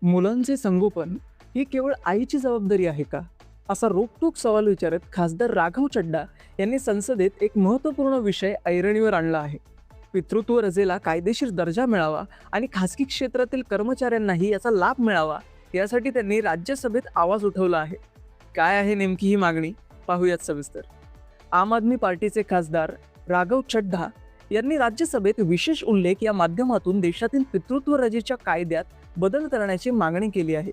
मुलांचे संगोपन ही केवळ आईची जबाबदारी आहे का? असा रोखठोक सवाल विचारत खासदार राघव चड्डा यांनी संसदेत एक महत्त्वपूर्ण विषय ऐरणीवर आणला आहे. पितृत्व रजेला कायदेशीर दर्जा मिळावा आणि खासगी क्षेत्रातील कर्मचाऱ्यांनाही याचा लाभ मिळावा, यासाठी त्यांनी राज्यसभेत आवाज उठवला आहे. काय आहे नेमकी ही मागणी, पाहूयात सविस्तर. आम आदमी पार्टीचे खासदार राघव चड्ढा यांनी राज्यसभेत विशेष उल्लेख या माध्यमातून देशातील पितृत्व रजेच्या कायद्यात बदल करण्याची मागणी केली आहे.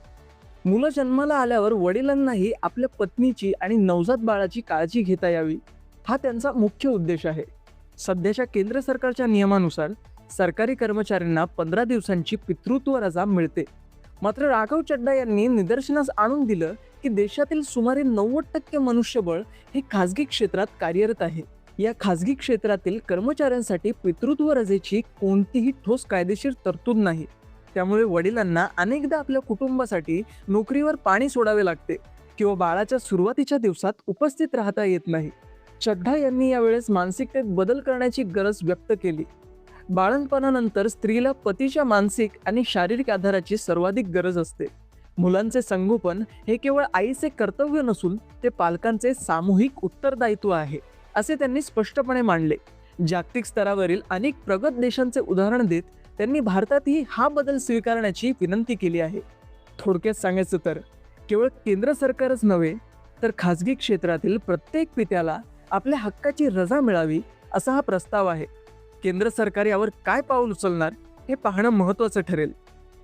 मुलं जन्माला आल्यावर वडिलांनाही आपल्या पत्नीची आणि नवजात बाळाची काळजी घेता यावी, हा त्यांचा मुख्य उद्देश आहे. सध्याच्या केंद्र सरकारच्या नियमानुसार सरकारी कर्मचाऱ्यांना 15 दिवसांची पितृत्व रजा मिळते. मात्र राघव चड्डा यांनी निदर्शनास आणून दिलं की देशातील सुमारे 90% मनुष्यबळ हे खासगी क्षेत्रात कार्यरत आहे. या खासगी क्षेत्रातील कर्मचाऱ्यांसाठी पितृत्व रजेची कोणतीही ठोस कायदेशीर तरतूद नाही. त्यामुळे वडिलांना अनेकदा आपल्या कुटुंबासाठी नोकरीवर पाणी सोडावे लागते किंवा बाळाच्या सुरुवातीच्या दिवसात उपस्थित राहता येत नाही. चड्ढा यांनी यावेळेस मानसिकतेत बदल करण्याची गरज व्यक्त केली. बाळंतपणानंतर स्त्रीला पतीच्या मानसिक आणि शारीरिक आधाराची सर्वाधिक गरज असते. मुलांचे संगोपन हे केवळ आईचे कर्तव्य नसून ते पालकांचे सामूहिक उत्तरदायित्व आहे, असे त्यांनी स्पष्टपणे मांडले. जागतिक स्तरावरील अनेक प्रगत देशांचे उदाहरण देत त्यांनी भारतातही हा बदल स्वीकारण्याची विनंती केली आहे. थोडक्यात सांगायचं तर केवळ केंद्र सरकारच नव्हे तर खासगी क्षेत्रातील प्रत्येक पित्याला आपल्या हक्काची रजा मिळावी, असा हा प्रस्ताव आहे. केंद्र सरकार यावर काय पाऊल उचलणार हे पाहणं महत्त्वाचं ठरेल.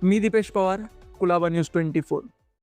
मी दीपेश पवार, कुलाबा न्यूज 24.